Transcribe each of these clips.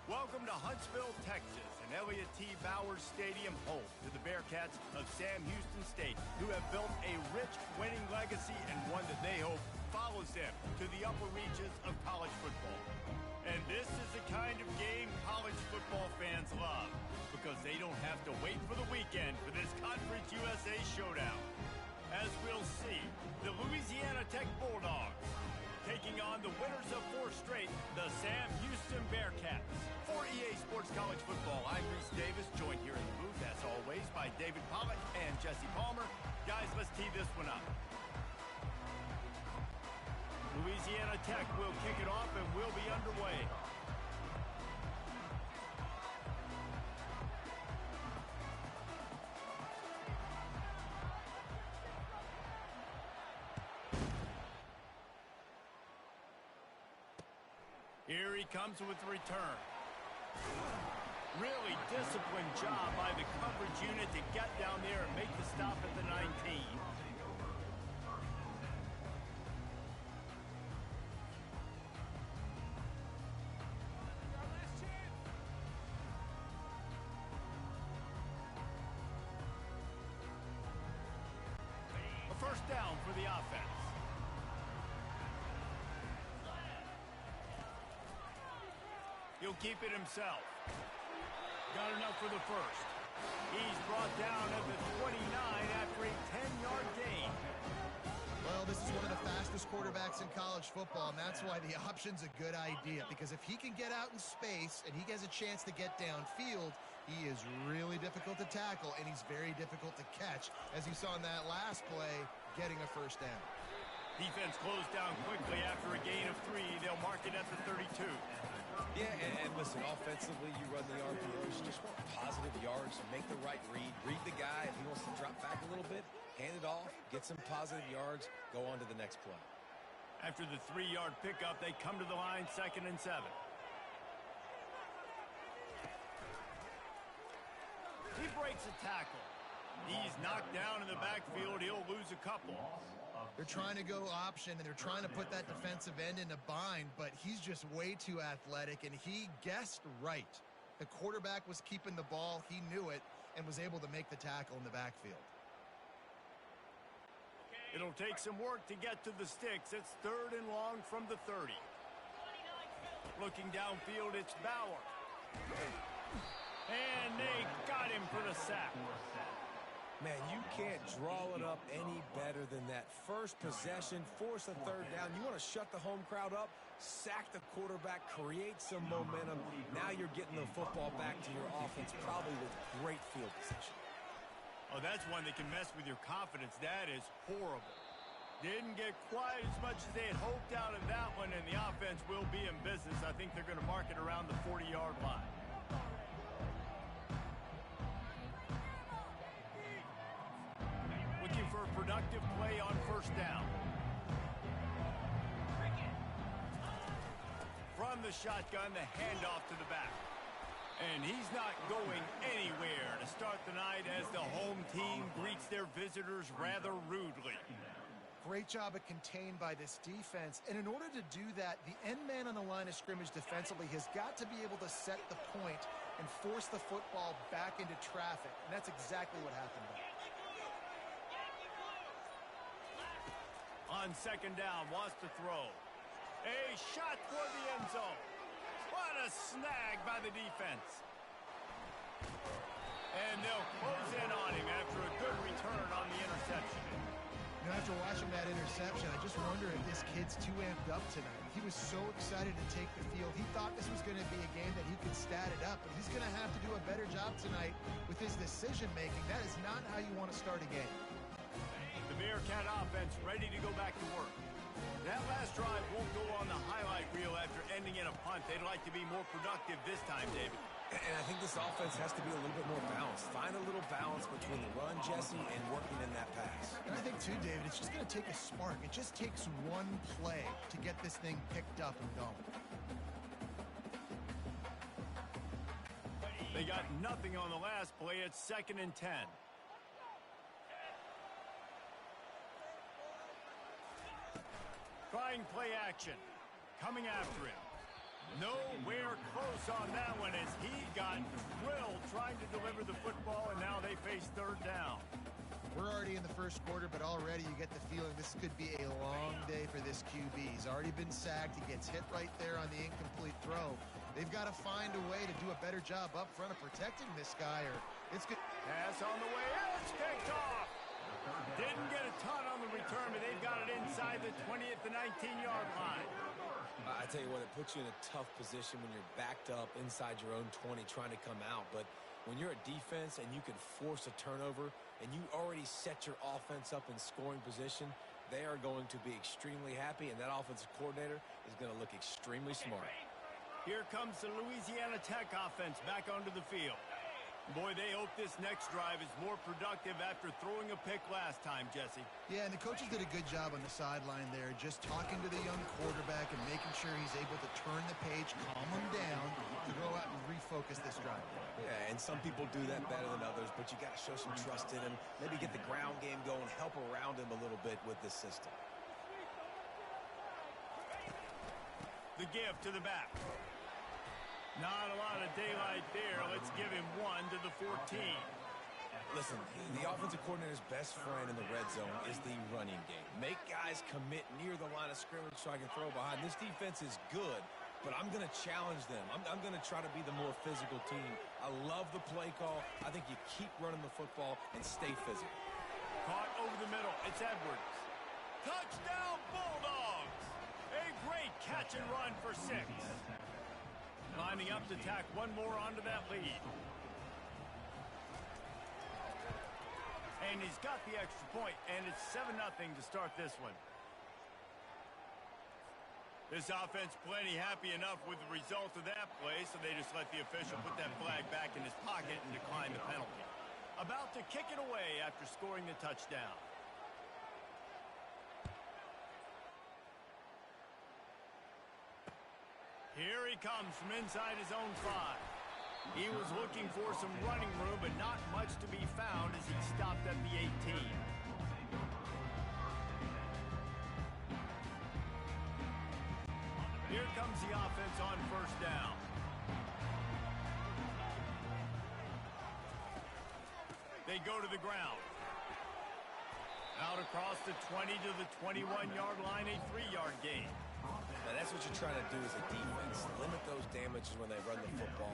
Welcome to Huntsville, Texas, and Elliott T. Bowers Stadium, home to the Bearkats of Sam Houston State, who have built a rich winning legacy and one that they hope follows them to the upper reaches of college football. And this is the kind of game college football fans love, because they don't have to wait for the weekend for this Conference USA showdown. As we'll see, the Louisiana Tech Bulldogs taking on the winners of 4 straight, the Sam Houston Bearkats. For EA Sports College Football, I'm Reese Davis, joined here in the booth, as always, by David Pollock and Jesse Palmer. Guys, let's tee this one up. Louisiana Tech will kick it off and we'll be underway. Here he comes with the return. Really disciplined job by the coverage unit to get down there and make the stop at the 19. A first down for the offense. He'll keep it himself. Got enough for the first. He's brought down at the 29 after a 10-yard gain. Well, this is one of the fastest quarterbacks in college football, and that's why the option's a good idea. Because if he can get out in space and he has a chance to get downfield, he is really difficult to tackle, and he's very difficult to catch. As you saw in that last play, getting a first down. Defense closed down quickly after a gain of 3. They'll mark it at the 32. Yeah, and listen, offensively, you run the RPOs, you just want positive yards, make the right read the guy. If he wants to drop back a little bit, hand it off, get some positive yards, go on to the next play. After the 3-yard pickup, they come to the line, 2nd and 7. He breaks a tackle. He's knocked down in the backfield. He'll lose a couple. They're trying to go option, and they're trying to put that defensive end in a bind, but he's just way too athletic, and he guessed right. The quarterback was keeping the ball. He knew it and was able to make the tackle in the backfield. It'll take some work to get to the sticks. It's 3rd and long from the 30. Looking downfield, it's Bauer. And they got him for the sack. Man, you can't draw it up any better than that. First possession, force a 3rd down. You want to shut the home crowd up, sack the quarterback, create some momentum. Now you're getting the football back to your offense, probably with great field position. Oh, that's one that can mess with your confidence. That is horrible. Didn't get quite as much as they had hoped out of that one, and the offense will be in business. I think they're going to mark it around the 40-yard line. Looking for a productive play on 1st down. From the shotgun, the handoff to the back. And he's not going anywhere to start the night as the home team greets their visitors rather rudely. Great job at contained by this defense. And in order to do that, the end man on the line of scrimmage defensively has got to be able to set the point and force the football back into traffic. And that's exactly what happened there. On 2nd down, wants to throw. A shot for the end zone. What a snag by the defense. And they'll close in on him after a good return on the interception. You know, after watching that interception, I just wonder if this kid's too amped up tonight. He was so excited to take the field. He thought this was going to be a game that he could stat it up, but he's going to have to do a better job tonight with his decision-making. That is not how you want to start a game. The Bearcat offense ready to go back to work. That last drive won't go on the highlight reel after ending in a punt. They'd like to be more productive this time, David. And I think this offense has to be a little bit more balanced. Find a little balance between the run, Jesse, and working in that pass. And I think, too, David, it's just going to take a spark. It just takes one play to get this thing picked up and going. They got nothing on the last play. It's 2nd and 10. Trying play action. Coming after him. Nowhere close on that one as he got drilled trying to deliver the football, and now they face third down. We're already in the first quarter, but already you get the feeling this could be a long day for this QB. He's already been sacked. He gets hit right there on the incomplete throw. They've got to find a way to do a better job up front of protecting this guy, or it's good. Pass on the way. It's picked off. Didn't get a ton on the return, but they've got it inside the 20 at the 19-yard line. I tell you what, it puts you in a tough position when you're backed up inside your own 20 trying to come out. But when you're a defense and you can force a turnover and you already set your offense up in scoring position, they are going to be extremely happy, and that offensive coordinator is going to look extremely smart. Here comes the Louisiana Tech offense back onto the field. Boy, they hope this next drive is more productive after throwing a pick last time, Jesse. Yeah, and the coaches did a good job on the sideline there, just talking to the young quarterback and making sure he's able to turn the page, calm him down, to go out and refocus this drive. Yeah, and some people do that better than others, but you got to show some trust in him, maybe get the ground game going, help around him a little bit with this system. The give to the back. Not a lot of daylight there. Let's give him one to the 14. Listen, the offensive coordinator's best friend in the red zone is the running game. Make guys commit near the line of scrimmage so I can throw behind. This defense is good, but I'm going to challenge them. I'm going to try to be the more physical team. I love the play call. I think you keep running the football and stay physical. Caught over the middle. It's Edwards. Touchdown, Bulldogs! A great catch and run for 6. Lining up to tack one more onto that lead. And he's got the extra point, and it's 7-0 to start this one. This offense plenty happy enough with the result of that play, so they just let the official put that flag back in his pocket and decline the penalty. About to kick it away after scoring the touchdown. Here he comes from inside his own 5. He was looking for some running room, but not much to be found as he stopped at the 18. Here comes the offense on first down. They go to the ground. Out across the 20 to the 21-yard line, a 3-yard gain. Now, that's what you're trying to do as a defense. Limit those damages when they run the football.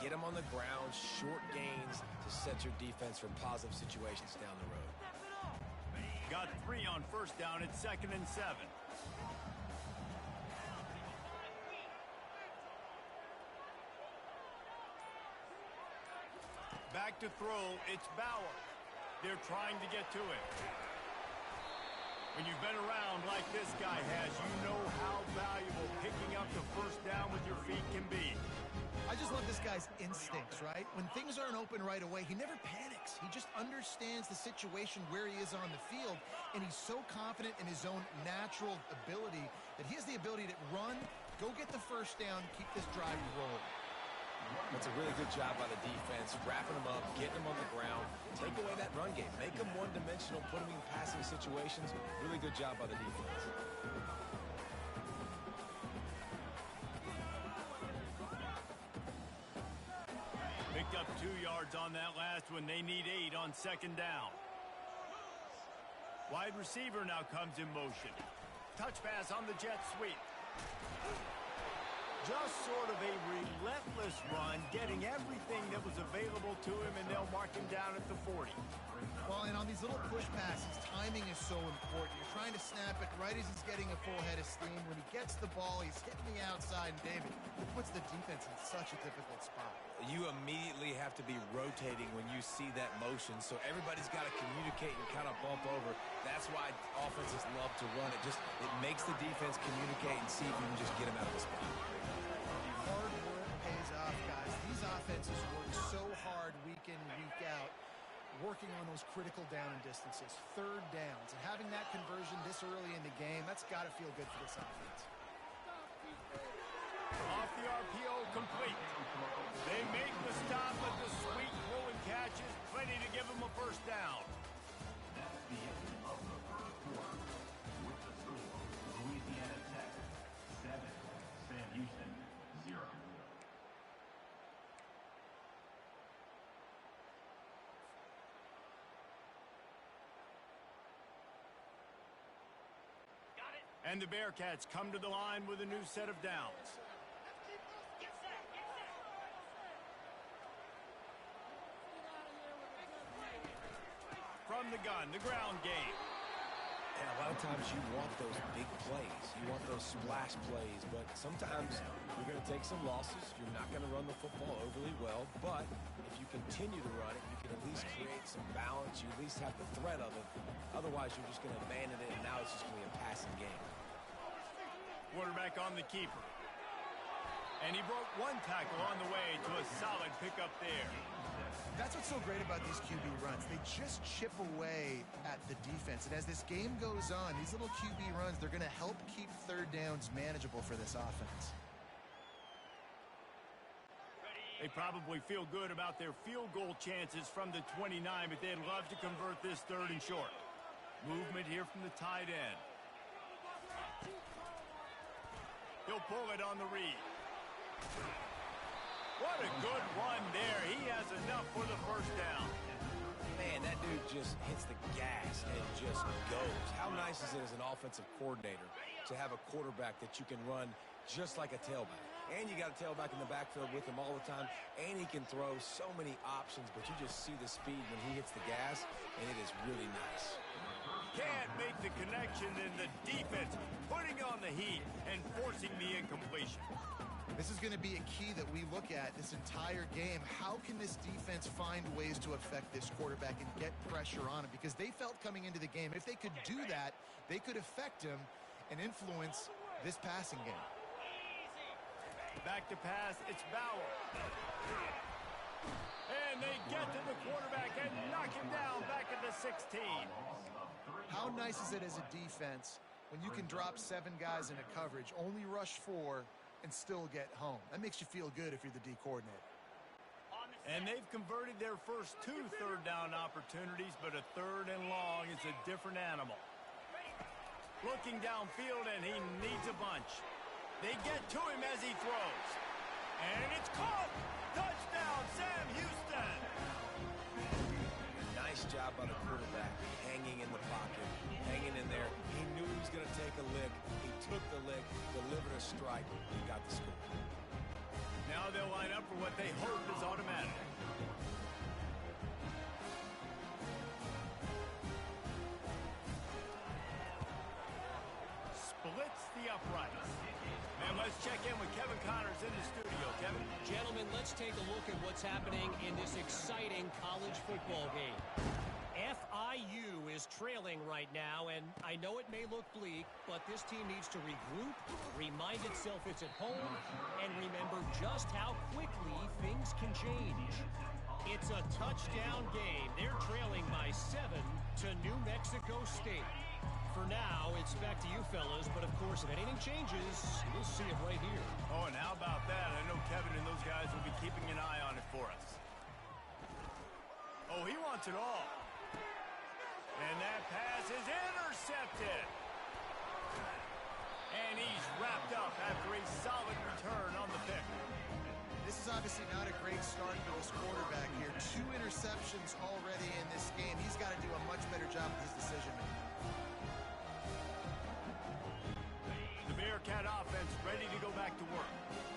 Get them on the ground, short gains to set your defense for positive situations down the road. Got 3 on first down. It's 2nd and 7. Back to throw. It's Bauer. They're trying to get to it. When you've been around like this guy has, you know how valuable picking up the first down with your feet can be. I just love this guy's instincts, right? When things aren't open right away, he never panics. He just understands the situation where he is on the field, and he's so confident in his own natural ability that he has the ability to run, go get the first down, keep this drive rolling. That's a really good job by the defense, wrapping them up, getting them on the ground, take away that run game, make them one-dimensional, put them in passing situations. Really good job by the defense. Picked up 2 yards on that last one. They need 8 on 2nd down. Wide receiver now comes in motion. Touch pass on the jet sweep. Just sort of a relentless run, getting everything that was available to him, and they'll mark him down at the 40. Well, and on these little push passes, timing is so important. You're trying to snap it right as he's getting a full head of steam. When he gets the ball, he's hitting the outside, and David, it puts the defense in such a difficult spot. You immediately have to be rotating when you see that motion, so everybody's got to communicate and kind of bump over. That's why offenses love to run it. It makes the defense communicate and see if you can just get them out of the spot. Hard work pays off, guys. These offenses work so hard week in, week out, working on those critical down and distances, 3rd downs, and having that conversion this early in the game, that's got to feel good for this offense. Off the RPO, complete. They make the stop with the sweet rolling catches, plenty to give them a first down. That's the end of the first quarter. With the score, Louisiana Tech 7, Sam Houston And the Bearkats come to the line with a new set of downs. From the gun, the ground game. And a lot of times you want those big plays. You want those splash plays. But sometimes you're going to take some losses. You're not going to run the football overly well. But if you continue to run it, you can at least create some balance. You at least have the threat of it. Otherwise, you're just going to abandon it, and now it's just going to be a passing game. Quarterback on the keeper. And he broke one tackle on the way to a solid pickup there. That's what's so great about these QB runs. They just chip away at the defense. And as this game goes on, these little QB runs, they're going to help keep third downs manageable for this offense. They probably feel good about their field goal chances from the 29, but they'd love to convert this 3rd and short. Movement here from the tight end. He'll pull it on the read. What a good run there. He has enough for the 1st down. Man, that dude just hits the gas and just goes. How nice is it as an offensive coordinator to have a quarterback that you can run just like a tailback? And you got a tailback in the backfield with him all the time, and he can throw so many options, but you just see the speed when he hits the gas, and it is really nice. Can't make the connection, and the defense putting on the heat and forcing the incompletion. This is going to be a key that we look at this entire game. How can this defense find ways to affect this quarterback and get pressure on him? Because they felt coming into the game, if they could do that, they could affect him and influence this passing game. Back to pass, it's Bauer. And they get to the quarterback and knock him down back at the 16. How nice is it as a defense when you can drop 7 guys in a coverage, only rush 4, and still get home? That makes you feel good if you're the D coordinator. And they've converted their first 2 third down opportunities, but a 3rd and long is a different animal. Looking downfield, and he needs a bunch. They get to him as he throws. And it's caught! Touchdown, Sam Houston! Nice job by the quarterback, hanging in the pocket, hanging in there. He knew he was going to take a lick. He took the lick, delivered a strike, and got the score. Now they'll line up for what they hope is automatic. Splits the uprights. And let's check in with Kevin Connors in the studio. Kevin? Gentlemen, let's take a look at what's happening in this exciting college football game. FIU is trailing right now, and I know it may look bleak, but this team needs to regroup, remind itself it's at home, and remember just how quickly things can change. It's a touchdown game. They're trailing by 7 to New Mexico State. For now, it's back to you fellas, but of course, if anything changes, you'll see it right here. Oh, and how about that? I know Kevin and those guys will be keeping an eye on it for us. Oh, he wants it all. And that pass is intercepted. And he's wrapped up after a solid return on the pick. This is obviously not a great start for this quarterback here. 2 interceptions already in this game. He's got to do a much better job with his decision-making. The Bearcat offense ready to go back to work.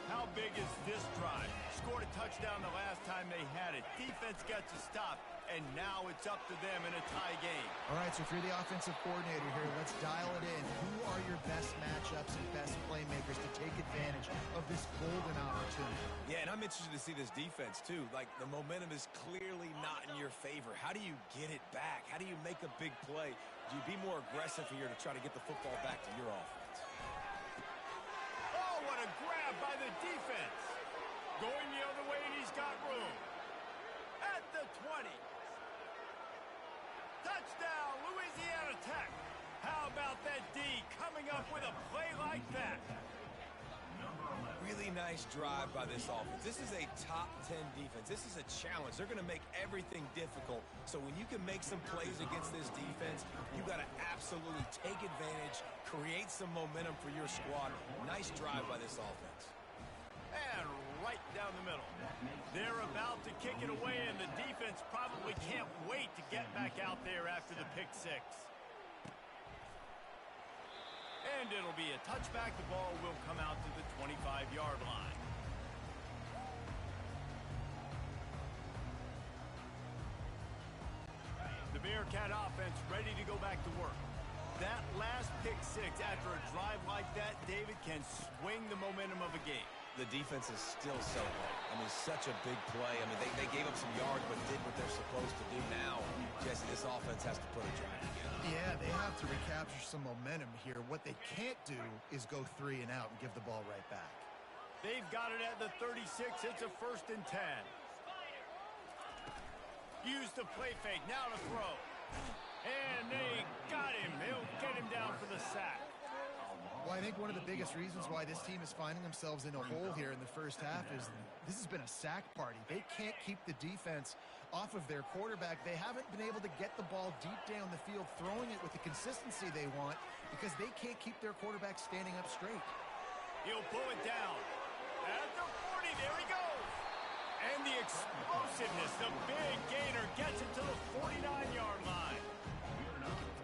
How big is this drive? Scored a touchdown the last time they had it. Defense gets a stop, and now it's up to them in a tie game. All right, so if you're the offensive coordinator here, let's dial it in. Who are your best matchups and best playmakers to take advantage of this golden opportunity? Yeah, and I'm interested to see this defense, too. Like, the momentum is clearly not in your favor. How do you get it back? How do you make a big play? Do you be more aggressive here to try to get the football back to your offense? Oh, what a grab by the defense. Going the other way, and he's got room. At the 20. Touchdown, Louisiana Tech. How about that D coming up with a play like that? Really nice drive by this offense. This is a top 10 defense. This is a challenge. They're going to make everything difficult. So when you can make some plays against this defense, you got to absolutely take advantage, create some momentum for your squad. Nice drive by this offense. And right down the middle. They're about to kick it away, and the defense probably can't wait to get back out there after the pick six. And it'll be a touchback. The ball will come out to the 25-yard line. The Bearcat offense ready to go back to work. That last pick six after a drive like that, David, can swing the momentum of a game. The defense is still so good. I mean, such a big play. I mean, they gave up some yards but did what they're supposed to do. Now, Jesse, this offense has to put a drive together. Yeah, they have to recapture some momentum here. What they can't do is go 3 and out and give the ball right back. They've got it at the 36. It's a 1st and 10. Use the play fake. Now to throw. And they got him. They'll get him down for the sack. Well, I think one of the biggest reasons why this team is finding themselves in a hole here in the first half is this has been a sack party. They can't keep the defense off of their quarterback. They haven't been able to get the ball deep down the field, throwing it with the consistency they want because they can't keep their quarterback standing up straight. He'll pull it down. At the 40, there he goes. And the explosiveness, the big gainer gets it to the 49-yard line.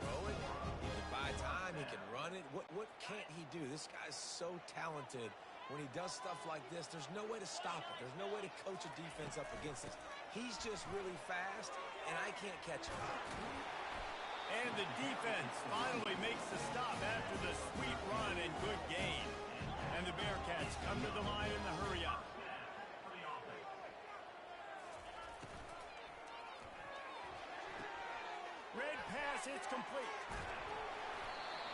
Throw it. He can buy time. He can run it. What can't he do? This guy's so talented. When he does stuff like this, there's no way to stop it. There's no way to coach a defense up against this. He's just really fast, and I can't catch him. And the defense finally makes the stop after the sweet run and good gain. And the Bearcats come to the line in the hurry-up. Red pass, it's complete.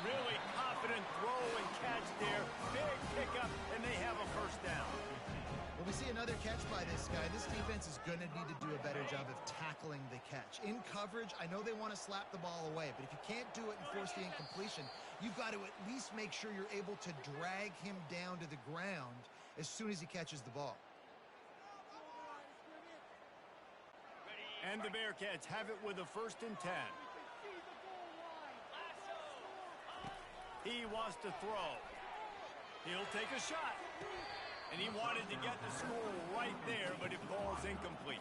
Really confident throw and catch there. Big pickup, and they have a 1st down. When we see another catch by this guy, this defense is going to need to do a better job of tackling the catch. In coverage, I know they want to slap the ball away, but if you can't do it and force the incompletion, you've got to at least make sure you're able to drag him down to the ground as soon as he catches the ball. And the Bearcats have it with a 1st and 10. He wants to throw. He'll take a shot. And he wanted to get the score right there, but it falls incomplete.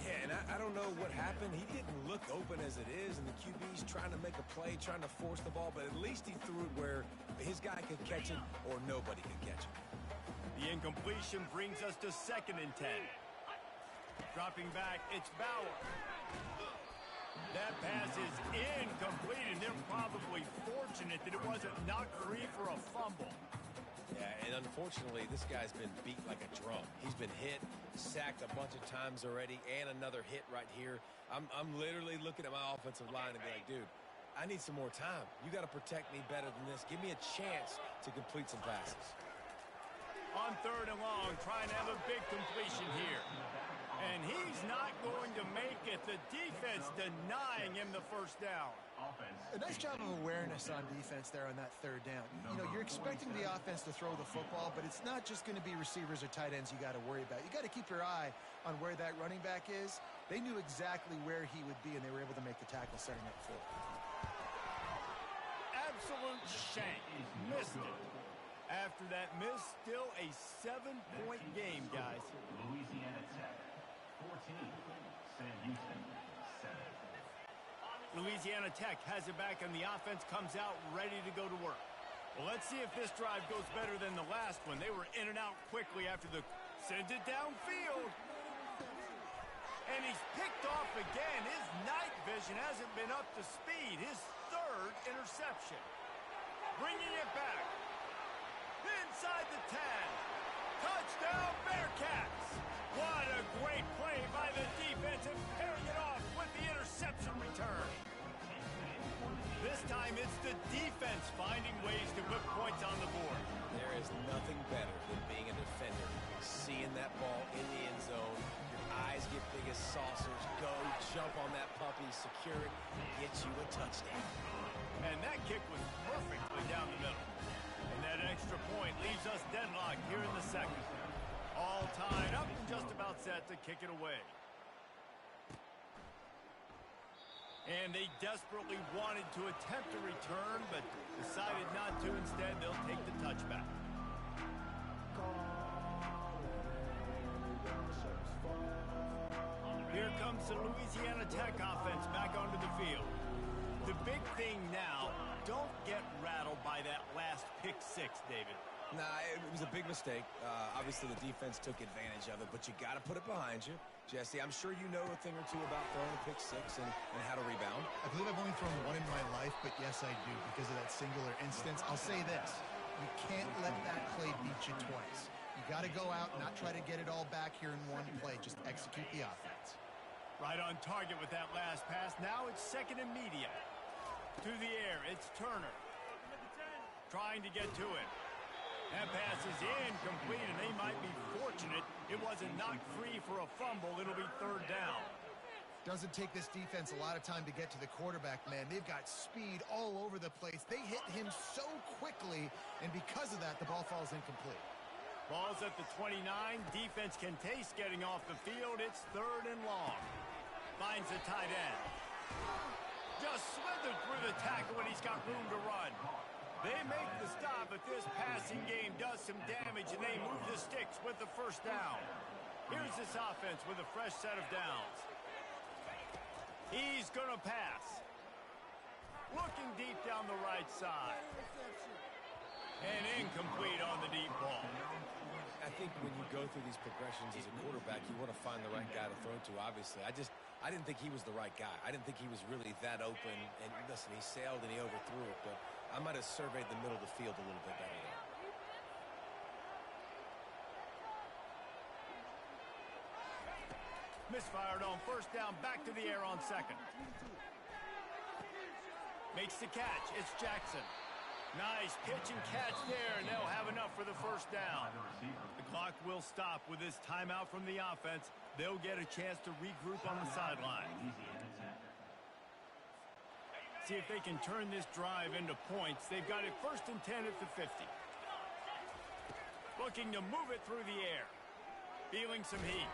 Yeah, and I don't know what happened. He didn't look open as it is, and the QB's trying to make a play, trying to force the ball, but at least he threw it where his guy could catch it or nobody could catch it. The incompletion brings us to 2nd and 10. Dropping back, it's Bauer. That pass is incomplete, and they're probably fortunate that it wasn't knocked free for a fumble. Yeah, and unfortunately, this guy's been beat like a drum. He's been hit, sacked a bunch of times already, and another hit right here. I'm literally looking at my offensive line and be like, dude, I need some more time. You got to protect me better than this. Give me a chance to complete some passes. On 3rd and long, trying to have a big completion here. And he's not going to make it. The defense denying him the 1st down. A nice job of awareness on defense there on that 3rd down. You know, you're expecting the offense to throw the football, but it's not just going to be receivers or tight ends you got to worry about. You got to keep your eye on where that running back is. They knew exactly where he would be, and they were able to make the tackle setting up for it. Absolute shank. Missed it. After that miss, still a 7-point game, guys. Louisiana Tech, 14. Sam Houston, 7. Louisiana Tech has it back, and the offense comes out ready to go to work. Well, let's see if this drive goes better than the last one. They were in and out quickly after the sends it downfield. And he's picked off again. His night vision hasn't been up to speed. His 3rd interception. Bringing it back. Inside the 10. Touchdown, Bearcats. What a great play by the defense and pairing it off with the interception return. This time it's the defense finding ways to put points on the board. There is nothing better than being a defender. Seeing that ball in the end zone, your eyes get big as saucers, go, jump on that puppy, secure it, get you a touchdown. And that kick was perfectly down the middle. And that extra point leaves us deadlocked here in the 2nd. All tied up and just about set to kick it away. And they desperately wanted to attempt a return, but decided not to. Instead, they'll take the touchback. Here comes the Louisiana Tech offense back onto the field. The big thing now, don't get rattled by that last pick six, David. Nah, it was a big mistake. Obviously, the defense took advantage of it, but you got to put it behind you. Jesse, I'm sure you know a thing or two about throwing a pick six and how to rebound. I believe I've only thrown one in my life, but yes, I do, because of that singular instance. I'll say this. You can't let that play beat you twice. You got to go out and not try to get it all back here in one play. Just execute the offense. Right on target with that last pass. Now it's second and medium. To the air, it's Turner. Trying to get to it. That pass is incomplete, and they might be fortunate it wasn't knocked free for a fumble. It'll be third down. Doesn't take this defense a lot of time to get to the quarterback, man. They've got speed all over the place. They hit him so quickly, and because of that, the ball falls incomplete. Ball's at the 29. Defense can taste getting off the field. It's third and long. Finds the tight end. Just slithered through the tackle, and he's got room to run. They make the stop, but this passing game does some damage, and they move the sticks with the first down. Here's this offense with a fresh set of downs. He's going to pass. Looking deep down the right side. And incomplete on the deep ball. I think when you go through these progressions as a quarterback, you want to find the right guy to throw to, obviously. I didn't think he was the right guy. I didn't think he was really that open. And listen, he sailed and he overthrew it, but I might have surveyed the middle of the field a little bit better there. Misfired on first down, back to the air on second. Makes the catch, it's Jackson. Nice pitch and catch there, and they'll have enough for the first down. The clock will stop with this timeout from the offense. They'll get a chance to regroup on the sideline. See if they can turn this drive into points. They've got it first and 10 at the 50. Looking to move it through the air. Feeling some heat.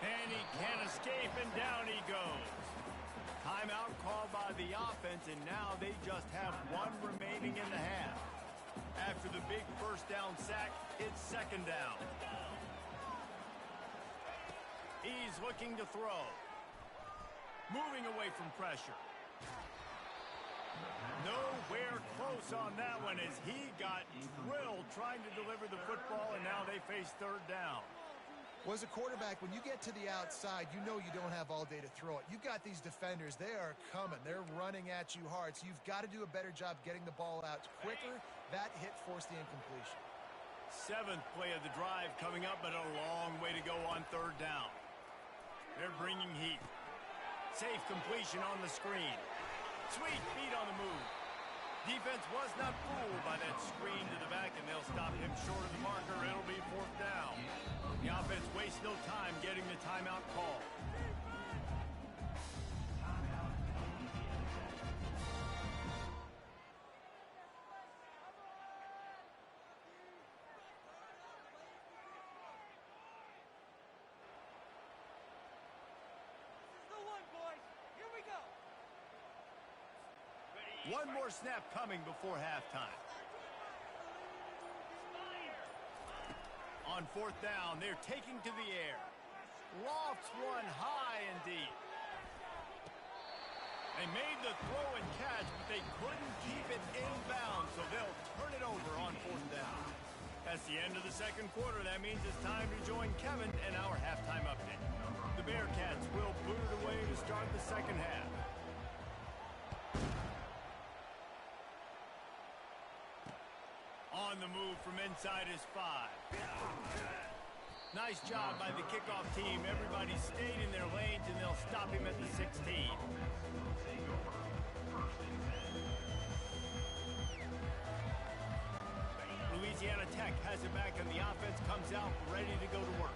And he can't escape, and down he goes. Timeout called by the offense, and now they just have one remaining in the half. After the big first down sack, it's second down. He's looking to throw. Moving away from pressure. Nowhere close on that one as he got drilled trying to deliver the football, and now they face third down. Well, as a quarterback, when you get to the outside, you know you don't have all day to throw it. You've got these defenders. They are coming. They're running at you hard, so you've got to do a better job getting the ball out quicker. That hit forced the incompletion. Seventh play of the drive coming up, but a long way to go on third down. They're bringing heat. Safe completion on the screen. Sweet feet on the move. Defense was not fooled by that screen to the back, and they'll stop him short of the marker. It'll be fourth down. The offense wastes no time getting the timeout call. One more snap coming before halftime. On fourth down, they're taking to the air. Lofts one high and deep. They made the throw and catch, but they couldn't keep it in bounds, so they'll turn it over on fourth down. That's the end of the second quarter. That means it's time to join Kevin and our halftime update. The Bearkats will boot it away to start the second half. On the move from inside his 5. Nice job by the kickoff team. Everybody stayed in their lanes, and they'll stop him at the 16. Louisiana Tech has it back, and the offense comes out ready to go to work.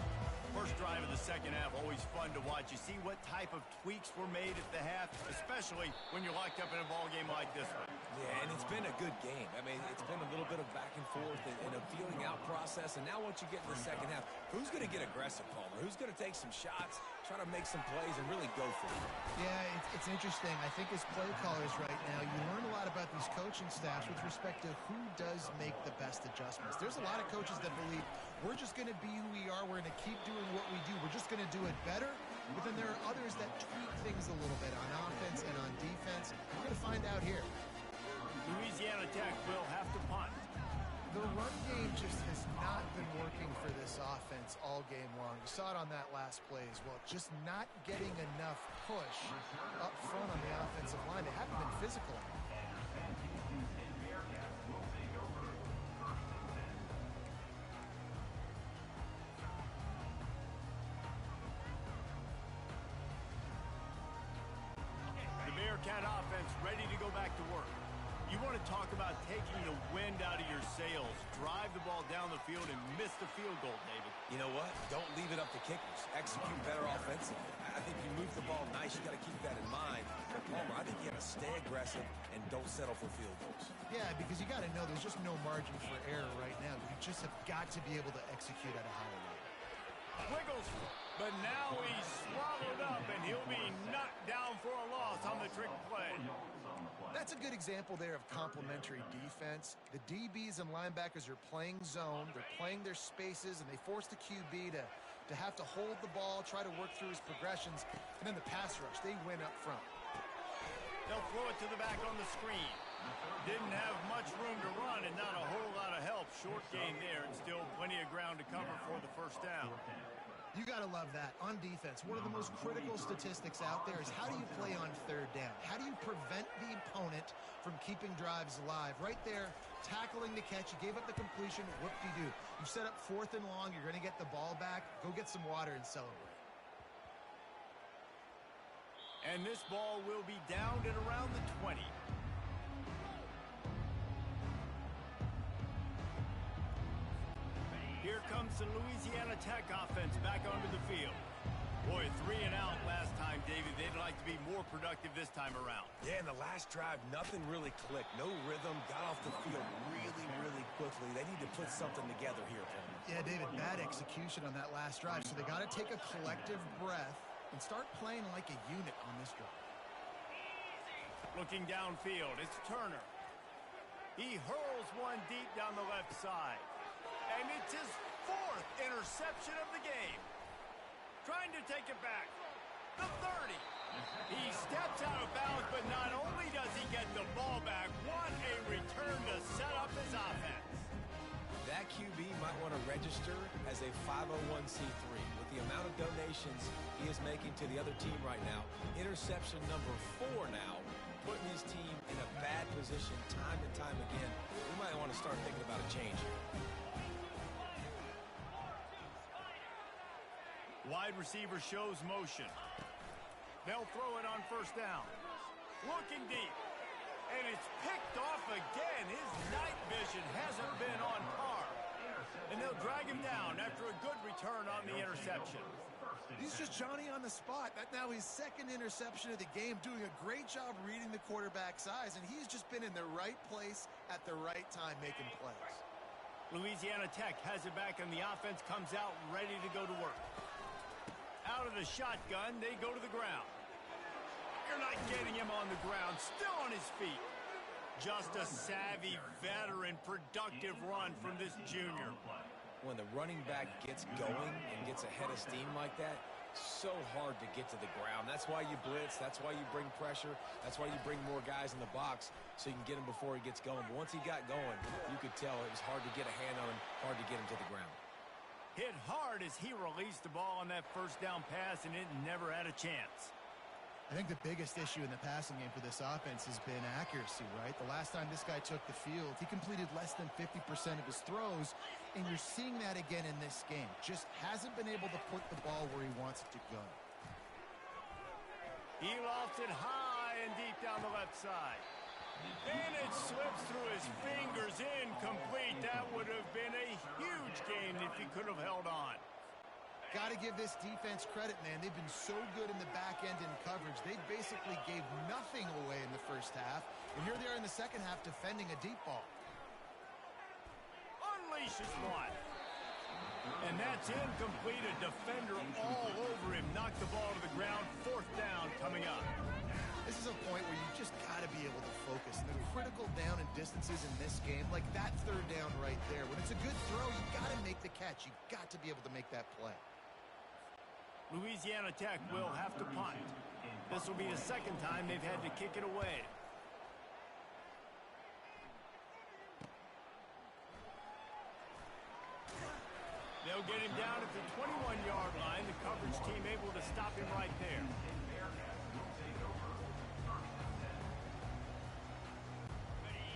First drive of the second half, always fun to watch. You see what type of tweaks were made at the half, especially when you're locked up in a ball game like this one. Yeah, and it's been a good game. I mean, it's been a little bit of back and forth and a feeling out process. And now once you get in the second half, who's going to get aggressive, Palmer? Who's going to take some shots, try to make some plays, and really go for it? Yeah, it's interesting. I think as play callers right now, you learn a lot about these coaching staffs with respect to who does make the best adjustments. There's a lot of coaches that believe we're just going to be who we are. We're going to keep doing what we do. We're just going to do it better. But then there are others that tweak things a little bit on offense and on defense. We're going to find out here. Louisiana Tech will have to punt. The run game just has not been working for this offense all game long. You saw it on that last play as well. Just not getting enough push up front on the offensive line. They haven't been physical. The Bearcat offense ready to go back to work. You want to talk about taking the wind out of your sails. Drive the ball down the field and miss the field goal, David. You know what? Don't leave it up to kickers. Execute better offensively. I think you move the ball nice. You got to keep that in mind. But Palmer, I think you got to stay aggressive and don't settle for field goals. Yeah, because you got to know there's just no margin for error right now. You just have got to be able to execute at a higher rate. Wiggles, but now he's swallowed up, and he'll be knocked down for a loss on the trick play. That's a good example there of complementary defense. The DBs and linebackers are playing zone. They're playing their spaces, and they force the QB to have to hold the ball, try to work through his progressions, and then the pass rush, they win up front. They'll throw it to the back on the screen. Didn't have much room to run and not a whole lot of help. Short gain there and still plenty of ground to cover for the first down. You got to love that. On defense, one of the most critical statistics out there is how do you play on third down? How do you prevent the opponent from keeping drives alive? Right there, tackling the catch. You gave up the completion. Whoop-de-doo. You set up 4th and long. You're going to get the ball back. Go get some water and celebrate. And this ball will be down at around the 20. Here comes the Louisiana Tech offense back onto the field. Boy, 3 and out last time, David. They'd like to be more productive this time around. Yeah, in the last drive, nothing really clicked. No rhythm. Got off the field really, really quickly. They need to put something together here, Palmer. Yeah, David, bad execution on that last drive. So they got to take a collective breath and start playing like a unit on this drive. Looking downfield, it's Turner. He hurls one deep down the left side. And it's his 4th interception of the game. Trying to take it back. The 30. He steps out of bounds, but not only does he get the ball back, what a return to set up his offense. That QB might want to register as a 501c3. With the amount of donations he is making to the other team right now, interception number 4 now, putting his team in a bad position time and time again. We might want to start thinking about a change here. Wide receiver shows motion. They'll throw it on first down. Looking deep. And it's picked off again. His night vision hasn't been on par. And they'll drag him down after a good return on the interception. He's just Johnny on the spot. That now his 2nd interception of the game, doing a great job reading the quarterback's eyes, and he's just been in the right place at the right time making plays. Louisiana Tech has it back, and the offense comes out ready to go to work. Out of the shotgun, they go to the ground. You're not getting him on the ground, still on his feet. Just a savvy, veteran, productive run from this junior. When the running back gets going and gets ahead of steam like that, so hard to get to the ground. That's why you blitz. That's why you bring pressure. That's why you bring more guys in the box so you can get him before he gets going. But once he got going, you could tell it was hard to get a hand on him, hard to get him to the ground. Hit hard as he released the ball on that first down pass, and it never had a chance. I think the biggest issue in the passing game for this offense has been accuracy, right? The last time this guy took the field, he completed less than 50% of his throws, and you're seeing that again in this game. Just hasn't been able to put the ball where he wants it to go. He lofts it high and deep down the left side. And it slips through his fingers, incomplete. That would have been a huge gain if he could have held on. Got to give this defense credit, man. They've been so good in the back end in coverage. They basically gave nothing away in the first half. And here they are in the second half defending a deep ball. Unleashes one. And that's incomplete. A defender all over him. Knocked the ball to the ground. 4th down coming up. This is a point where you just got to be able to focus. And the critical down and distances in this game, like that 3rd down right there. When it's a good throw, you got to make the catch. You got to be able to make that play. Louisiana Tech will have to punt. This will be the 2nd time they've had to kick it away. They'll get him down at the 21-yard line. The coverage team able to stop him right there.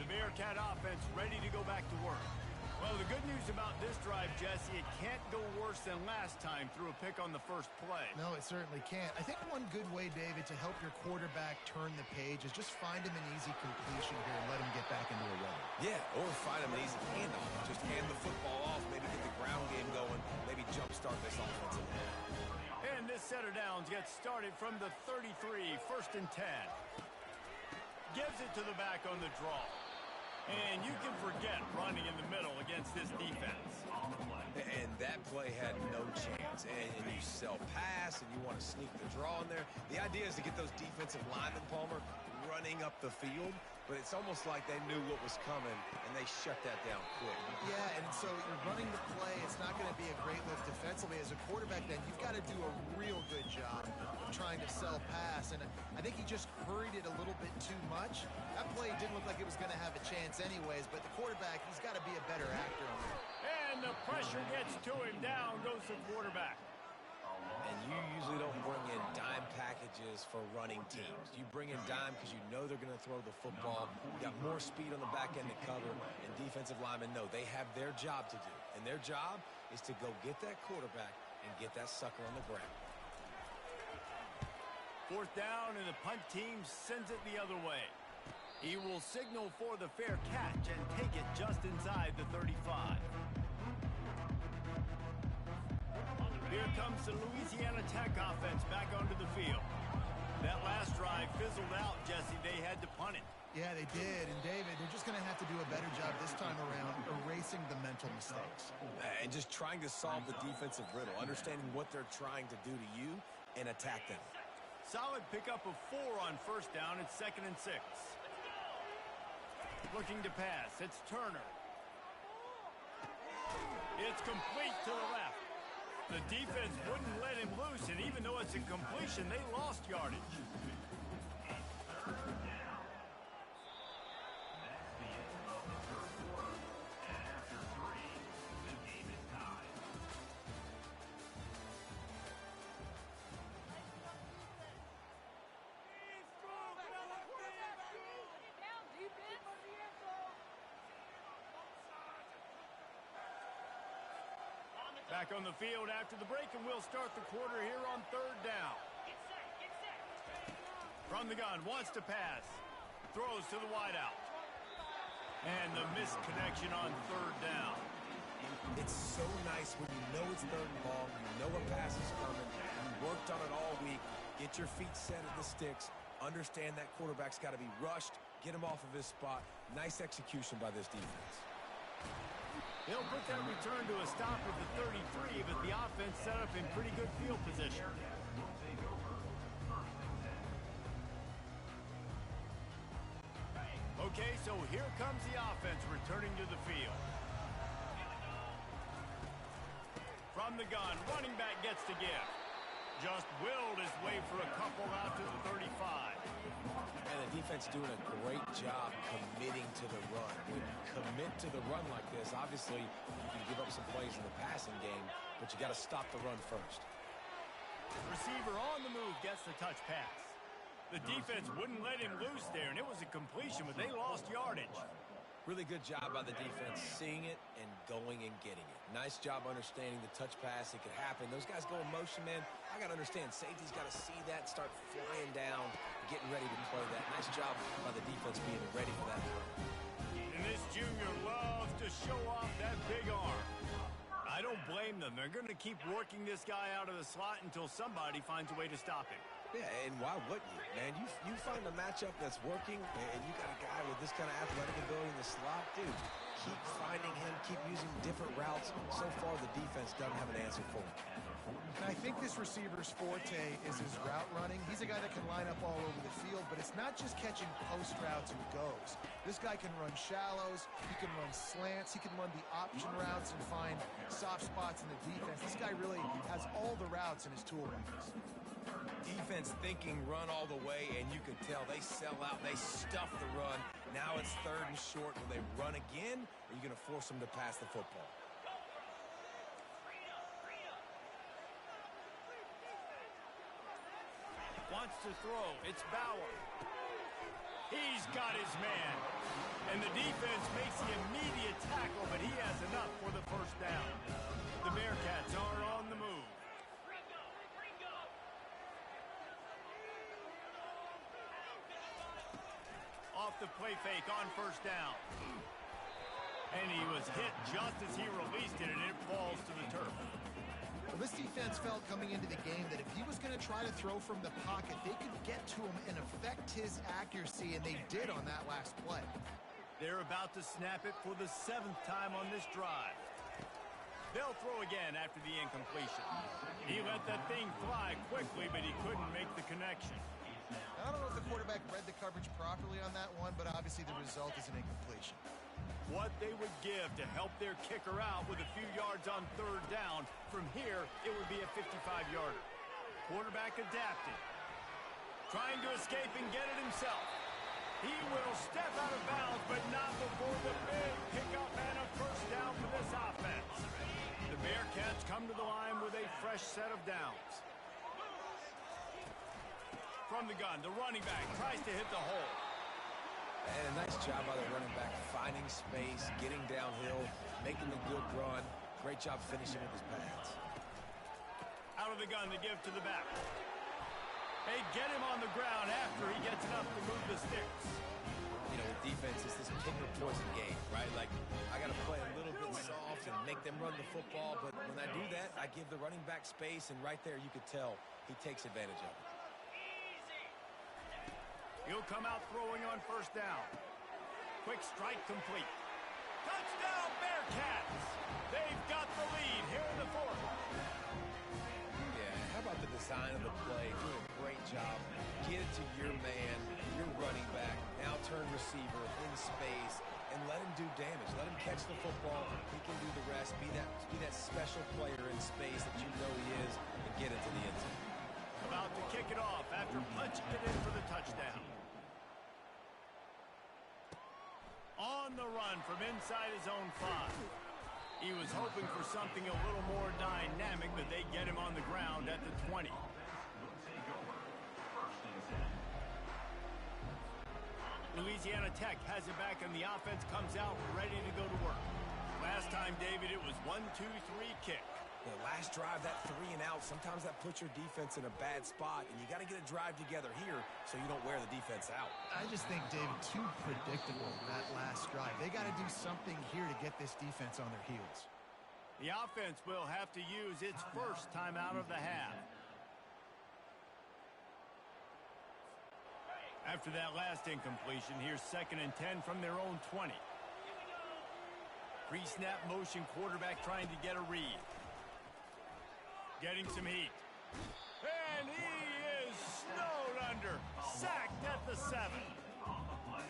The Bearcat offense ready to go back to work. Well, the good news about this drive, Jesse, it can't go worse than last time through a pick on the first play. No, it certainly can't. I think one good way, David, to help your quarterback turn the page is just find him an easy completion here and let him get back into a rhythm. Yeah, or find him an easy handoff. Just hand the football off, maybe get the ground game going, maybe jumpstart this offensive line. And this set of downs gets started from the 33, 1st and 10. Gives it to the back on the draw. And you can forget running in the middle against this defense. And that play had no chance. And you sell pass, and you want to sneak the draw in there. The idea is to get those defensive linemen, Palmer, running up the field. But it's almost like they knew what was coming, and they shut that down quick. Yeah, and so you're running the play. It's not going to be a great lift defensively. As a quarterback, then, you've got to do a real good job of trying to sell pass. And I think he just hurried it a little bit too much. That play didn't look like it was going to have a chance anyways, but the quarterback, he's got to be a better actor on it. And the pressure gets to him. Down goes the quarterback. And you usually don't bring in dime packages for running teams. You bring in dime because you know they're going to throw the football. You got more speed on the back end to cover, and defensive linemen know they have their job to do. And their job is to go get that quarterback and get that sucker on the ground. 4th down, and the punt team sends it the other way. He will signal for the fair catch and take it just inside the 35. Here comes the Louisiana Tech offense back onto the field. That last drive fizzled out, Jesse. They had to punt it. Yeah, they did. And, David, they're just going to have to do a better job this time around erasing the mental mistakes. And just trying to solve the defensive riddle, understanding what they're trying to do to you and attack them. Solid pickup of 4 on 1st down. It's 2nd and 6. Looking to pass. It's Turner. It's complete to the left. The defense wouldn't let him loose, and even though it's a completion, they lost yardage. Back on the field after the break, and we'll start the quarter here on 3rd down. From the gun, wants to pass. Throws to the wideout. And the missed connection on 3rd down. It's so nice when you know it's 3rd and long, you know a pass is coming, you worked on it all week, get your feet set at the sticks, understand that quarterback's got to be rushed, get him off of his spot. Nice execution by this defense. He'll put that return to a stop at the 33, but the offense set up in pretty good field position. Okay, so here comes the offense returning to the field. From the gun, running back gets to give. Just willed his way for a couple out to the 35. And the defense doing a great job committing to the run. When you commit to the run like this, obviously you can give up some plays in the passing game, but you got to stop the run first. Receiver on the move gets the touch pass. The defense wouldn't let him loose there, and it was a completion, but they lost yardage. Really good job by the defense seeing it and going and getting it. Nice job understanding the touch pass. It could happen. Those guys go in motion, man. I got to understand. Safety's got to see that, start flying down, getting ready to play that. Nice job by the defense being ready for that. And this junior loves to show off that big arm. I don't blame them. They're going to keep working this guy out of the slot until somebody finds a way to stop him. Yeah, and why wouldn't you, man? You find a matchup that's working, and you got a guy with this kind of athletic ability in the slot, dude. Keep finding him, keep using different routes. So far, the defense doesn't have an answer for him. And I think this receiver's forte is his route running. He's a guy that can line up all over the field, but it's not just catching post routes and goes. This guy can run shallows, he can run slants, he can run the option routes and find soft spots in the defense. This guy really has all the routes in his toolbox. Defense thinking run all the way, and you can tell they sell out, they stuff the run. Now it's 3rd and short. Will they run again, or are you going to force them to pass the football? wants to throw. It's Bauer. He's got his man. And the defense makes the immediate tackle, but he has enough for the first down. The Bearkats are on the move. Off the play fake on first down. And he was hit just as he released it, and it falls to the turf. Well, this defense felt coming into the game that if he was going to try to throw from the pocket, they could get to him and affect his accuracy, and they did on that last play. They're about to snap it for the 7th time on this drive. They'll throw again after the incompletion. He let that thing fly quickly, but he couldn't make the connection. I don't know if the quarterback read the coverage properly on that one, but obviously the result is an incompletion. What they would give to help their kicker out with a few yards on 3rd down. From here, it would be a 55-yarder. Quarterback adapted. Trying to escape and get it himself. He will step out of bounds, but not before the big pickup and a first down for this offense. The Bearkats come to the line with a fresh set of downs. From the gun, the running back tries to hit the hole. And a nice job by the running back, finding space, getting downhill, making a good run. Great job finishing with his pads. Out of the gun to give to the back. They get him on the ground after he gets enough to move the sticks. You know, with defense, it's this pick or poison game, right? Like, I got to play a little bit soft and make them run the football, but when I do that, I give the running back space, and right there you could tell he takes advantage of it. He'll come out throwing on first down. Quick strike complete. Touchdown, Bearkats! They've got the lead here in the 4th. Yeah, how about the design of the play? Doing a great job. Get it to your man, your running back, now turn receiver in space, and let him do damage. Let him catch the football. He can do the rest. Be that special player in space that you know he is, and get into the end zone. About to kick it off after punching it in for the touchdown. On the run from inside his own 5. He was hoping for something a little more dynamic, but they get him on the ground at the 20. Louisiana Tech has it back, and the offense comes out ready to go to work. Last time, David, it was 1-2-3 kick. The last drive, that 3 and out, sometimes that puts your defense in a bad spot, and you got to get a drive together here so you don't wear the defense out. I just think, David, too predictable that last drive. They got to do something here to get this defense on their heels. The offense will have to use its first timeout of the half. After that last incompletion, here's 2nd and 10 from their own 20. Pre-snap motion, quarterback trying to get a read. Getting some heat. And he is snowed under. Sacked at the 7.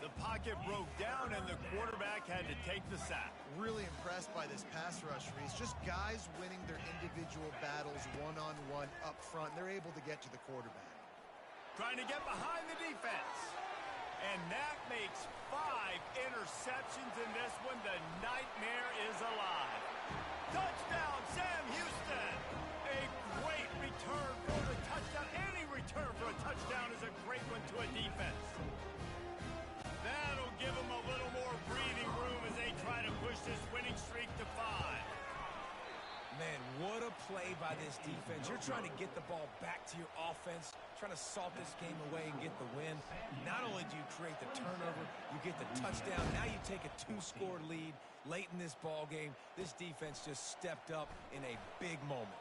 The pocket broke down, and the quarterback had to take the sack. Really impressed by this pass rush, Reese. Just guys winning their individual battles one-on-one up front. They're able to get to the quarterback. Trying to get behind the defense. And that makes 5 interceptions in this one. The nightmare is alive. Touchdown, Sam Houston. A great return for the touchdown. Any return for a touchdown is a great one to a defense. That'll give them a little more breathing room as they try to push this winning streak to 5. Man, what a play by this defense. You're trying to get the ball back to your offense, trying to salt this game away and get the win. Not only do you create the turnover, you get the touchdown. Now you take a 2-score lead late in this ball game. This defense just stepped up in a big moment.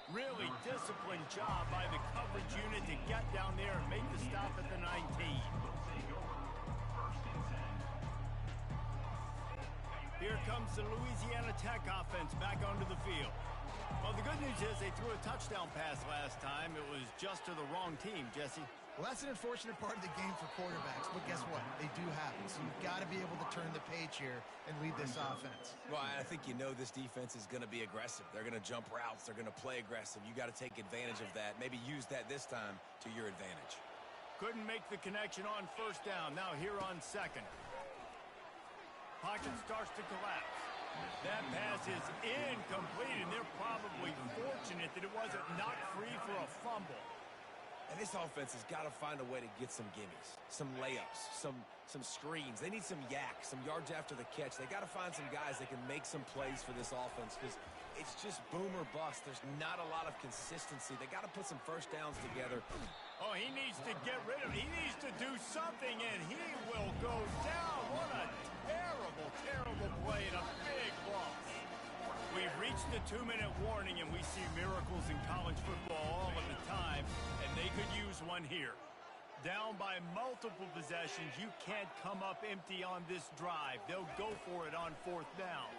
Really disciplined job by the coverage unit to get down there and make the stop at the 19. Here comes the Louisiana Tech offense back onto the field. Well, the good news is they threw a touchdown pass last time. It was just to the wrong team, Jesse. Well, that's an unfortunate part of the game for quarterbacks, but guess what? They do happen. So you've got to be able to turn the page here and lead this offense. Well, I think you know this defense is going to be aggressive. They're going to jump routes. They're going to play aggressive. You got to take advantage of that. Maybe use that this time to your advantage. Couldn't make the connection on first down. Now here on 2nd. Pocket starts to collapse. That pass is incomplete, and they're probably fortunate that it wasn't knocked free for a fumble. And this offense has got to find a way to get some gimmies, some layups, some screens. They need some yak, some yards after the catch. They got to find some guys that can make some plays for this offense because it's just boom or bust. There's not a lot of consistency. They got to put some first downs together. Oh, he needs to get rid of it. He needs to do something, and he will go down. What a terrible, terrible play and a big loss. We've reached the 2-minute warning, and we see miracles in college football all of the time, and they could use one here. Down by multiple possessions, you can't come up empty on this drive. They'll go for it on 4th down.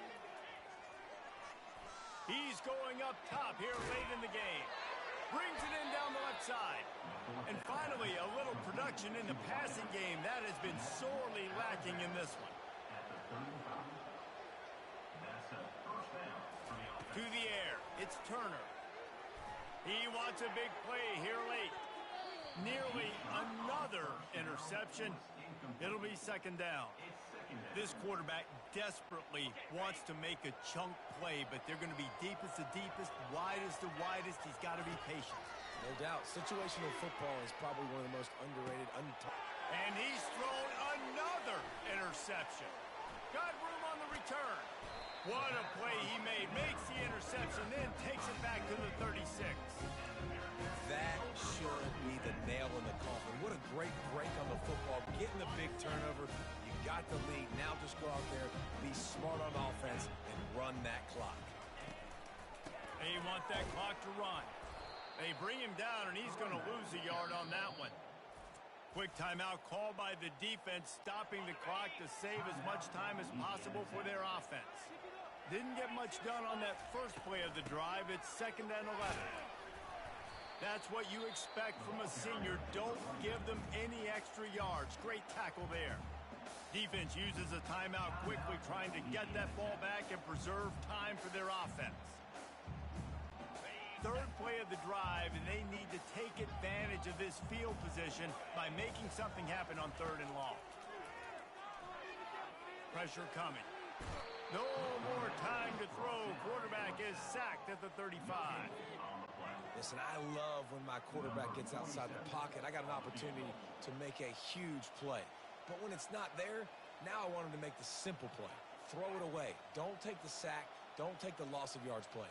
He's going up top here late in the game. Brings it in down the left side. And finally, a little production in the passing game. That has been sorely lacking in this one. To the air, it's Turner. He wants a big play here late. Nearly another interception. It'll be 2nd down. This quarterback desperately wants to make a chunk play, but they're going to be deepest the deepest, widest the widest. He's got to be patient. No doubt. Situational football is probably one of the most underrated, and he's thrown another interception. Got room on the return. What a play he made. Makes the interception, then takes it back to the 36. That should be the nail in the coffin. What a great break on the football. Getting the big turnover. You got the lead. Now just go out there, be smart on offense, and run that clock. They want that clock to run. They bring him down, and he's going to lose a yard on that one. Quick timeout called by the defense, stopping the clock to save as much time as possible for their offense. Didn't get much done on that first play of the drive. It's 2nd and 11. That's what you expect from a senior. Don't give them any extra yards. Great tackle there. Defense uses a timeout quickly, trying to get that ball back and preserve time for their offense. 3rd play of the drive, and they need to take advantage of this field position by making something happen on 3rd and long. Pressure coming. No more time to throw. Quarterback is sacked at the 35. Listen, I love when my quarterback gets outside the pocket. I got an opportunity to make a huge play. But when it's not there, now I want him to make the simple play. Throw it away. Don't take the sack. Don't take the loss of yards plays.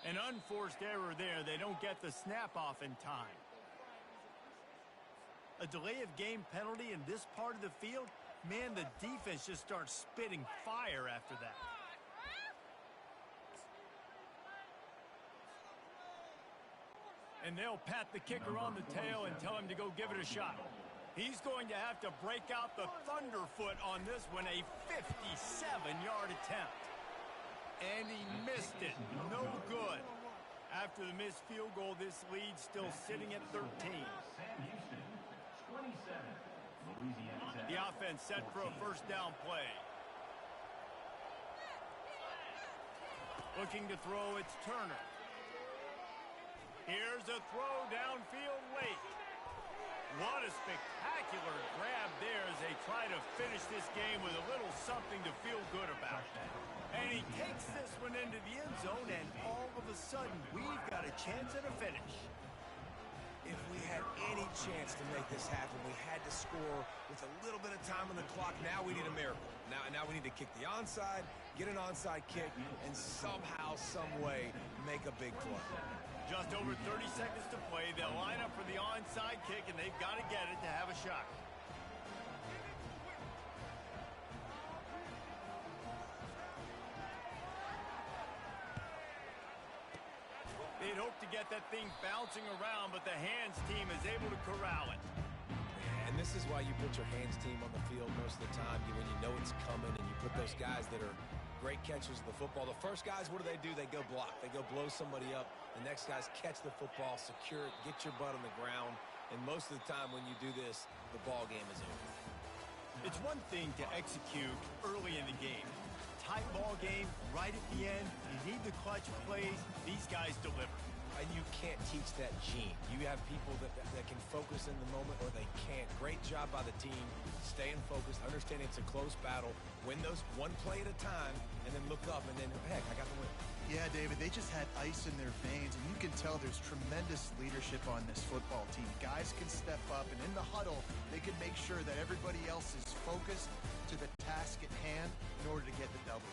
An unforced error there. They don't get the snap off in time. A delay of game penalty in this part of the field, man, the defense just starts spitting fire after that. And they'll pat the kicker on the tail and tell him to go give it a shot. He's going to have to break out the thunderfoot on this one, a 57-yard attempt. And he missed it. No good. After the missed field goal, this lead still sitting at 13. The offense set for a 1st down play. Looking to throw, it's Turner. Here's a throw downfield late. What a spectacular grab there as they try to finish this game with a little something to feel good about. And he takes this one into the end zone, and all of a sudden, we've got a chance at a finish. If we had any chance to make this happen, we had to score with a little bit of time on the clock. Now we need a miracle. Now we need to kick the onside, get an onside kick, and somehow, some way, make a big play. Just over 30 seconds to play. They'll line up for the onside kick, and they've got to get it to have a shot. They'd hope to get that thing bouncing around, but the hands team is able to corral it. And this is why you put your hands team on the field most of the time, when you know it's coming, and you put those guys that are great catchers of the football. The first guys, what do? They go block. They go blow somebody up. The next guys catch the football, secure it, get your butt on the ground. And most of the time when you do this, the ball game is over. It's one thing to execute early in the game. Tight ball game, right at the end, you need the clutch plays. These guys deliver. And you can't teach that gene. You have people that can focus in the moment or they can't. Great job by the team, staying focused, understanding it's a close battle, win those one play at a time, and then look up, and then, heck, I got the win. Yeah, David, they just had ice in their veins, and you can tell there's tremendous leadership on this football team. Guys can step up, and in the huddle, they can make sure that everybody else is focused to the task at hand in order to get the W.